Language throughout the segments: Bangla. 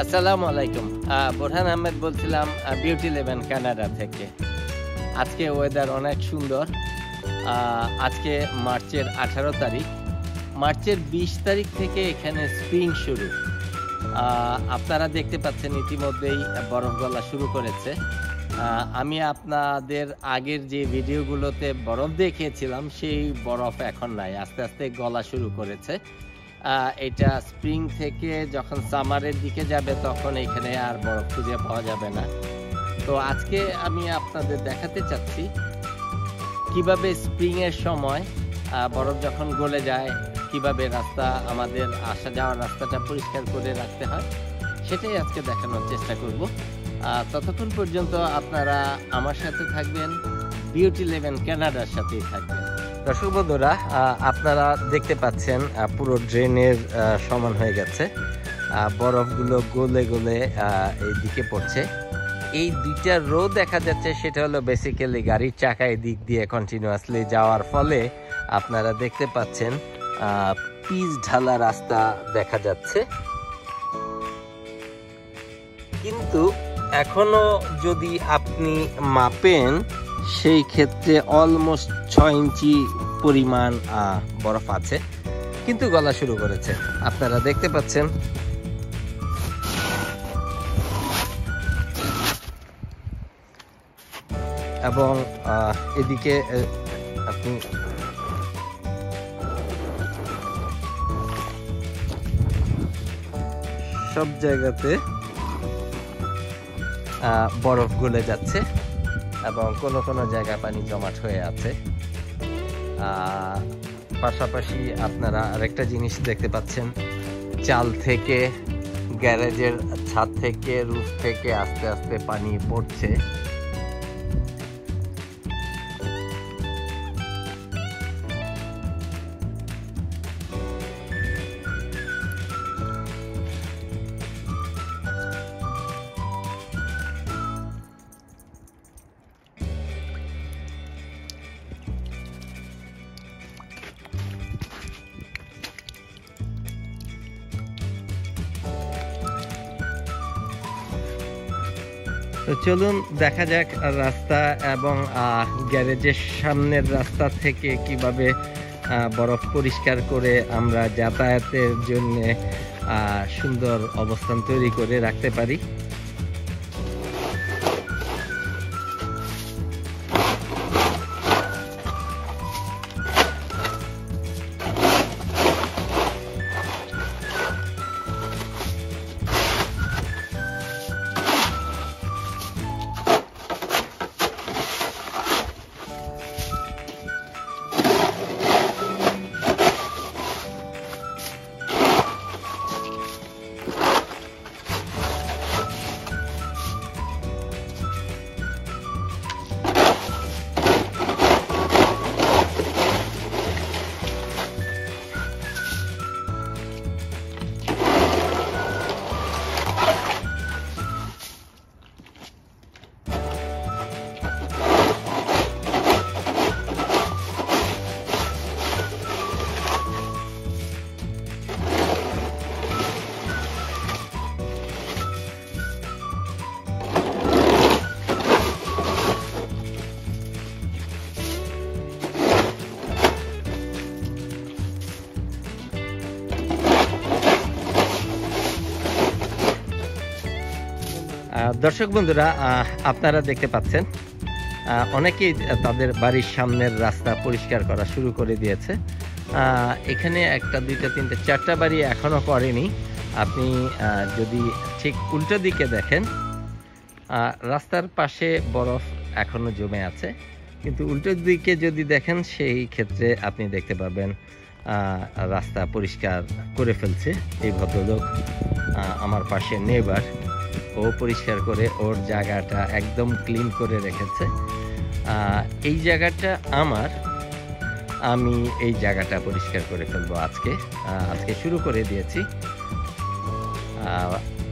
আসসালামু আলাইকুম। বোরহান আহমেদ বলছিলাম বিউটি ইলেভেন কানাডা থেকে। আজকে ওয়েদার অনেক সুন্দর। আজকে মার্চের 18 তারিখ। মার্চের 20 তারিখ থেকে এখানে স্প্রিং শুরু। আপনারা দেখতে পাচ্ছেন ইতিমধ্যেই বরফ গলা শুরু করেছে। আমি আপনাদের আগের যে ভিডিওগুলোতে বরফ দেখিয়েছিলাম সেই বরফ এখন নাই, আস্তে আস্তে গলা শুরু করেছে। এটা স্প্রিং থেকে যখন সামারের দিকে যাবে তখন এখানে আর বরফ খুঁজে পাওয়া যাবে না। তো আজকে আমি আপনাদের দেখাতে চাচ্ছি কিভাবে স্প্রিং এর সময় বরফ যখন গলে যায় কিভাবে রাস্তা, আমাদের আসা যাওয়ার রাস্তাটা পরিষ্কার করে রাখতে হয়, সেটাই আজকে দেখানোর চেষ্টা করব। ততক্ষণ পর্যন্ত আপনারা আমার সাথে থাকবেন, বিউটি ইলেভেন কানাডার সাথেই থাকবেন। দর্শক বন্ধুরা, আপনারা দেখতে পাচ্ছেন পুরো ড্রেনের সমান হয়ে গেছে, বরফগুলো গলে গলে এই দিকে পড়ছে। এই দুইটা রো দেখা যাচ্ছে, সেটা হলো বেসিক্যালি গাড়ির চাকা এই দিক দিয়ে কন্টিনিউয়াসলি যাওয়ার ফলে আপনারা দেখতে পাচ্ছেন পিচ ঢালা রাস্তা দেখা যাচ্ছে। কিন্তু এখনো যদি আপনি মাপেন সেই ক্ষেত্রে অলমোস্ট 6 ইঞ্চি পরিমাণ বরফ আছে, কিন্তু গলা শুরু করেছে, আপনারা দেখতে পাচ্ছেন। এবং এদিকে আপনি সব জায়গাতে বরফ গলে যাচ্ছে এবং কোনো কোনো জায়গায় পানি জমাট হয়ে আছে। পাশাপাশি আপনারা আরেকটা জিনিস দেখতে পাচ্ছেন, চাল থেকে, গ্যারেজের ছাদ থেকে, রুফ থেকে আস্তে আস্তে পানি পড়ছে। তো চলুন দেখা যাক রাস্তা এবং গ্যারেজের সামনের রাস্তা থেকে কিভাবে বরফ পরিষ্কার করে আমরা যাতায়াতের জন্য সুন্দর অবস্থান তৈরি করে রাখতে পারি। দর্শক বন্ধুরা, আপনারা দেখতে পাচ্ছেন অনেকেই তাদের বাড়ির সামনের রাস্তা পরিষ্কার করা শুরু করে দিয়েছে। এখানে 1, 2, 3, 4টা বাড়ি এখনো করেনি। আপনি যদি ঠিক উল্টো দিকে দেখেন, রাস্তার পাশে বরফ এখনো জমে আছে, কিন্তু উল্টো দিকে যদি দেখেন সেই ক্ষেত্রে আপনি দেখতে পাবেন রাস্তা পরিষ্কার করে ফেলছে এই ভদ্রলোক। আমার পাশে নেইবার, ও পরিষ্কার করে ওর জায়গাটা একদম ক্লিন করে রেখেছে। এই জায়গাটা আমার, আমি এই জায়গাটা পরিষ্কার করে ফেলবো আজকে শুরু করে দিয়েছি।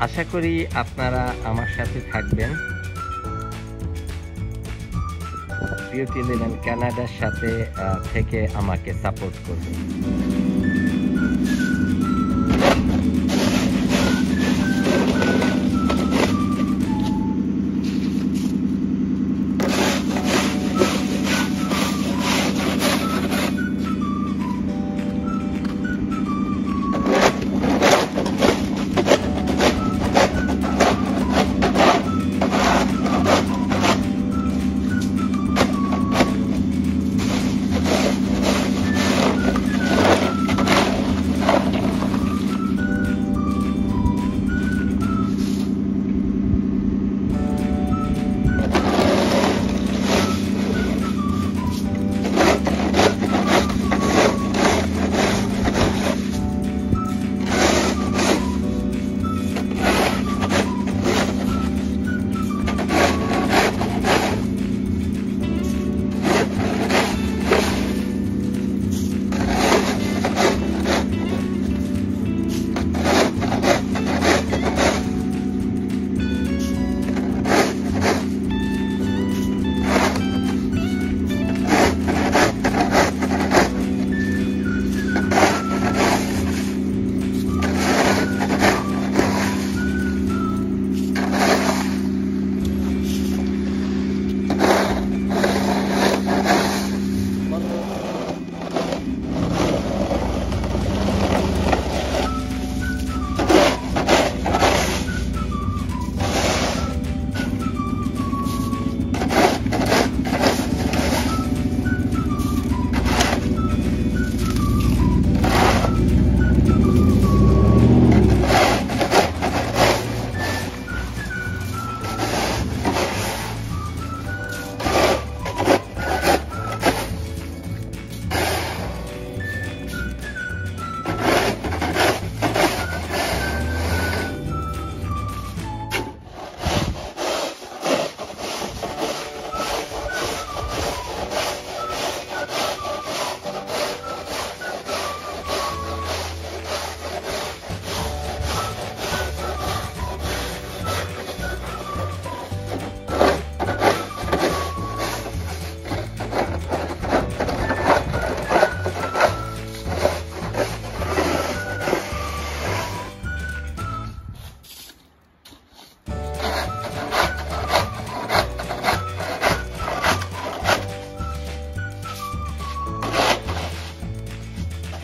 আশা করি আপনারা আমার সাথে থাকবেন, বিউটি ইলেভেন কানাডার সাথে থেকে আমাকে সাপোর্ট করবেন।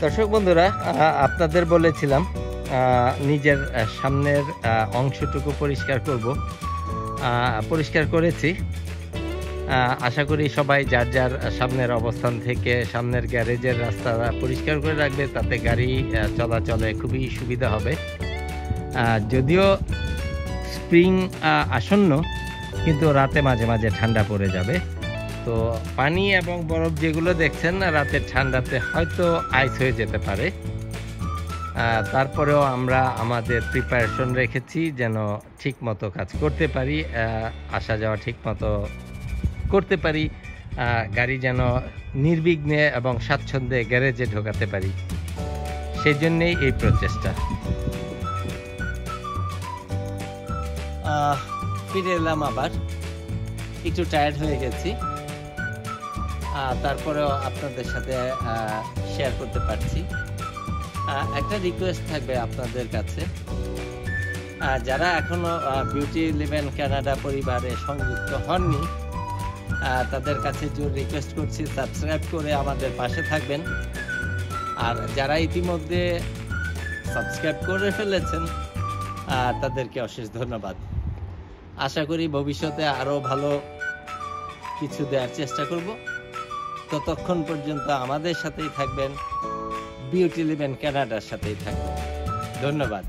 দর্শক বন্ধুরা, আপনাদের বলেছিলাম নিজের সামনের অংশটুকু পরিষ্কার করব। পরিষ্কার করেছি। আশা করি সবাই যার যার সামনের অবস্থান থেকে সামনের গ্যারেজের রাস্তা পরিষ্কার করে রাখবে, তাতে গাড়ি চলাচলে খুবই সুবিধা হবে। যদিও স্প্রিং আসন্ন, কিন্তু রাতে মাঝে মাঝে ঠান্ডা পড়ে যাবে। তো পানি এবং বরফ যেগুলো দেখছেন রাতের ঠান্ডাতে হয়তো আইস হয়ে যেতে পারে। তারপরেও আমরা আমাদের প্রিপারেশন রেখেছি যেন ঠিক মতো কাজ করতে পারি, আসা যাওয়া ঠিক মতো করতে পারি, গাড়ি যেন নির্বিঘ্নে এবং স্বাচ্ছন্দ্যে গ্যারেজে ঢোকাতে পারি, সেই জন্যেই এই প্রচেষ্টা। ফিরে এলাম, আবার একটু টায়ার্ড হয়ে গেছি, তারপরেও আপনাদের সাথে শেয়ার করতে পারছি। একটা রিকোয়েস্ট থাকবে আপনাদের কাছে, যারা এখনো বিউটি লিভেন কানাডা পরিবারে সংযুক্ত হননি, তাদের কাছে জোর রিকোয়েস্ট করছি সাবস্ক্রাইব করে আমাদের পাশে থাকবেন। আর যারা ইতিমধ্যে সাবস্ক্রাইব করে ফেলেছেন তাদেরকে অশেষ ধন্যবাদ। আশা করি ভবিষ্যতে আরও ভালো কিছু দেওয়ার চেষ্টা করব। ততক্ষণ পর্যন্ত আমাদের সাথেই থাকবেন, বিউটি লিভেন কানাডার সাথেই থাকবেন। ধন্যবাদ।